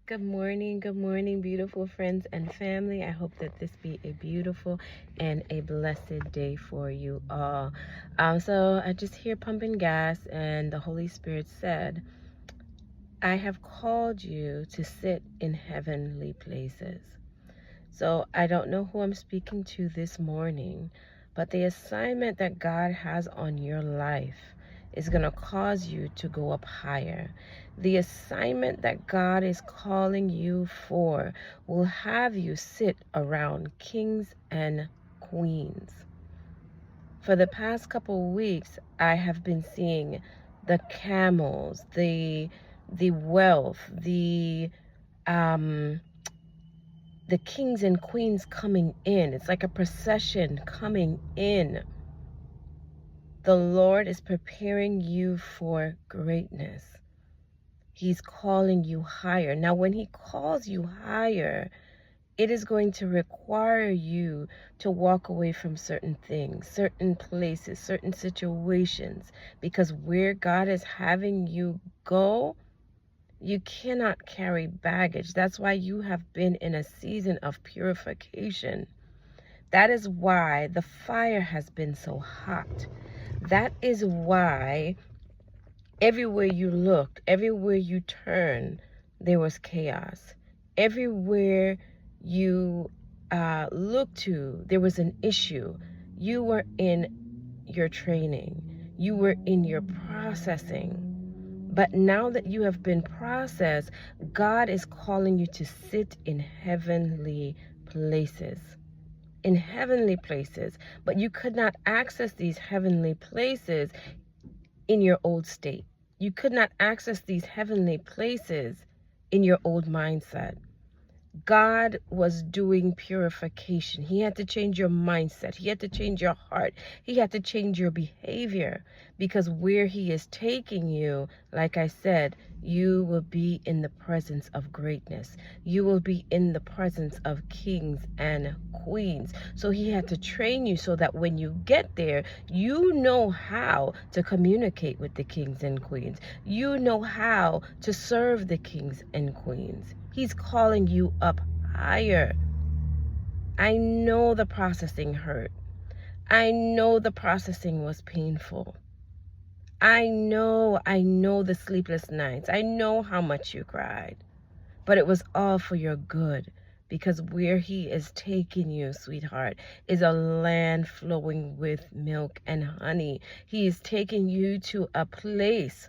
Good morning, beautiful friends and family. I hope that this be a beautiful and a blessed day for you all. So I just hear pumping gas, and the Holy Spirit said, I have called you to sit in heavenly places. So I don't know who I'm speaking to this morning, but the assignment that God has on your life is going to cause you to go up higher. The assignment that God is calling you for will have you sit around kings and queens. For the past couple of weeks, I have been seeing the camels, the wealth, the kings and queens coming in. It's like a procession coming in. The Lord is preparing you for greatness. He's calling you higher. Now, when He calls you higher, it is going to require you to walk away from certain things, certain places, certain situations, because where God is having you go, you cannot carry baggage. That's why you have been in a season of purification. That is why the fire has been so hot. That is why everywhere you looked, everywhere you turned, there was chaos. Everywhere you looked to, there was an issue. You were in your training. You were in your processing. But now that you have been processed, God is calling you to sit in heavenly places. In heavenly places. But you could not access these heavenly places in your old state. You could not access these heavenly places in your old mindset. God was doing purification. He had to change your mindset. He had to change your heart. He had to change your behavior, because where He is taking you, like I said, you will be in the presence of greatness. You will be in the presence of kings and queens. So He had to train you so that when you get there, you know how to communicate with the kings and queens. You know how to serve the kings and queens. He's calling you up higher. I know the processing hurt. I know the processing was painful. I know the sleepless nights. I know how much you cried. But it was all for your good, because where He is taking you, sweetheart, is a land flowing with milk and honey. He is taking you to a place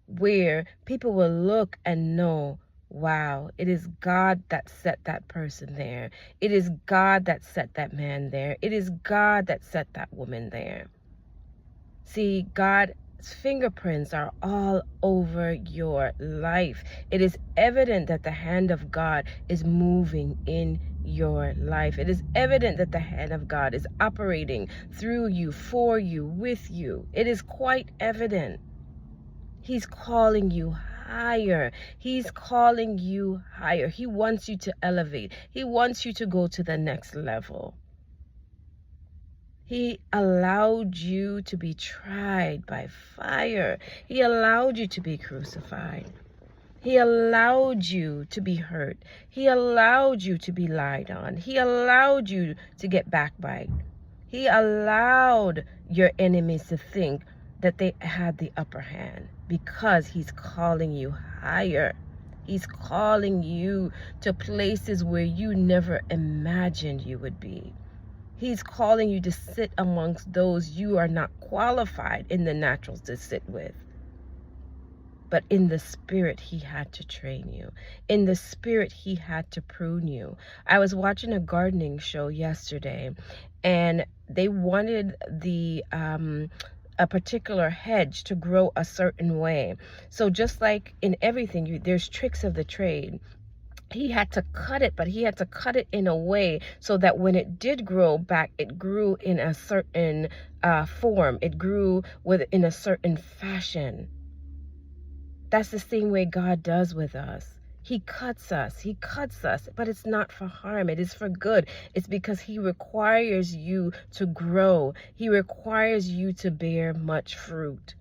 where people will look and know, wow, it is God that set that person there. It is God that set that man there. It is God that set that woman there. See, God's fingerprints are all over your life. It is evident that the hand of God is moving in your life. It is evident that the hand of God is operating through you, for you, with you. It is quite evident. He's calling you higher. He's calling you higher. He wants you to elevate. He wants you to go to the next level. He allowed you to be tried by fire. He allowed you to be crucified. He allowed you to be hurt. He allowed you to be lied on. He allowed you to get backbite. He allowed your enemies to think that they had the upper hand, because He's calling you higher. He's calling you to places where you never imagined you would be. He's calling you to sit amongst those you are not qualified in the naturals to sit with. But in the spirit, He had to train you. In the spirit, He had to prune you. I was watching a gardening show yesterday, and they wanted a particular hedge to grow a certain way. So just like in everything, there's tricks of the trade. He had to cut it, but he had to cut it in a way so that when it did grow back, it grew in a certain form. It grew in a certain fashion. That's the same way God does with us. He cuts us, but it's not for harm. It is for good. It's because He requires you to grow. He requires you to bear much fruit.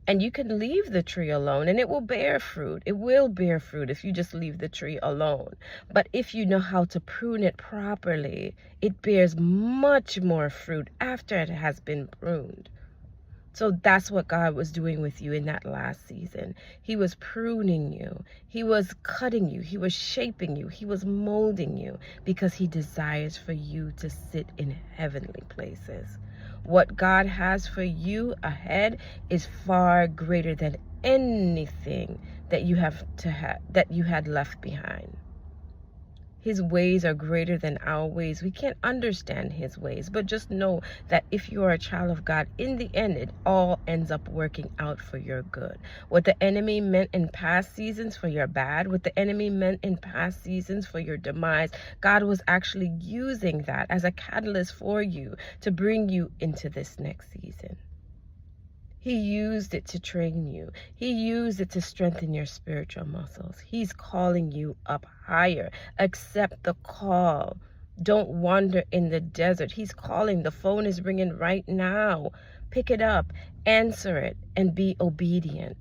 And you can leave the tree alone and it will bear fruit. It will bear fruit if you just leave the tree alone. But if you know how to prune it properly, it bears much more fruit after it has been pruned. So that's what God was doing with you in that last season. He was pruning you. He was cutting you. He was shaping you. He was molding you because he desires for you to sit in heavenly places. What God has for you ahead is far greater than anything that you had left behind. His ways are greater than our ways. We can't understand his ways, but just know that if you are a child of God, in the end, it all ends up working out for your good. What the enemy meant in past seasons for your bad, what the enemy meant in past seasons for your demise, God was actually using that as a catalyst for you to bring you into this next season. He used it to train you. He used it to strengthen your spiritual muscles. He's calling you up higher. Accept the call. Don't wander in the desert. He's calling. The phone is ringing right now. Pick it up, answer it, and be obedient.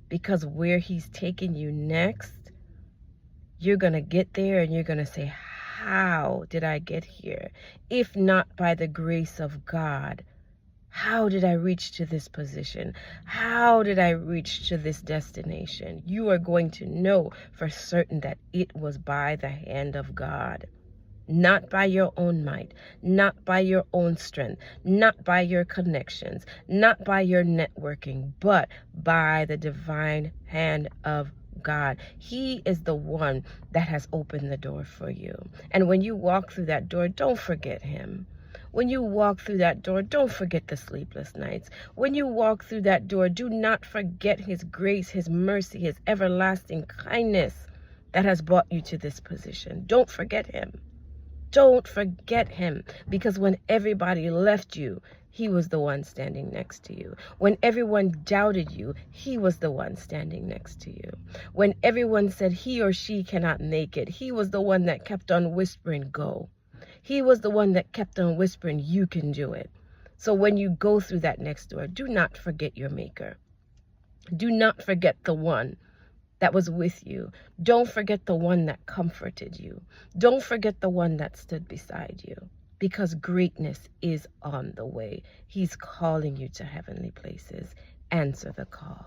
Because where he's taking you next, you're going to get there and you're going to say, how did I get here? If not by the grace of God, how did I reach to this position? How did I reach to this destination? You are going to know for certain that it was by the hand of God. Not by your own might, not by your own strength, not by your connections, not by your networking, but by the divine hand of God. He is the one that has opened the door for you. And when you walk through that door, don't forget him. When you walk through that door, don't forget the sleepless nights. When you walk through that door, do not forget his grace, his mercy, his everlasting kindness that has brought you to this position. Don't forget him. Don't forget him, because when everybody left you, he was the one standing next to you. When everyone doubted you, he was the one standing next to you. When everyone said he or she cannot make it, he was the one that kept on whispering, go. He was the one that kept on whispering, you can do it. So when you go through that next door, do not forget your maker. Do not forget the one that was with you. Don't forget the one that comforted you. Don't forget the one that stood beside you, because greatness is on the way. He's calling you to heavenly places. Answer the call.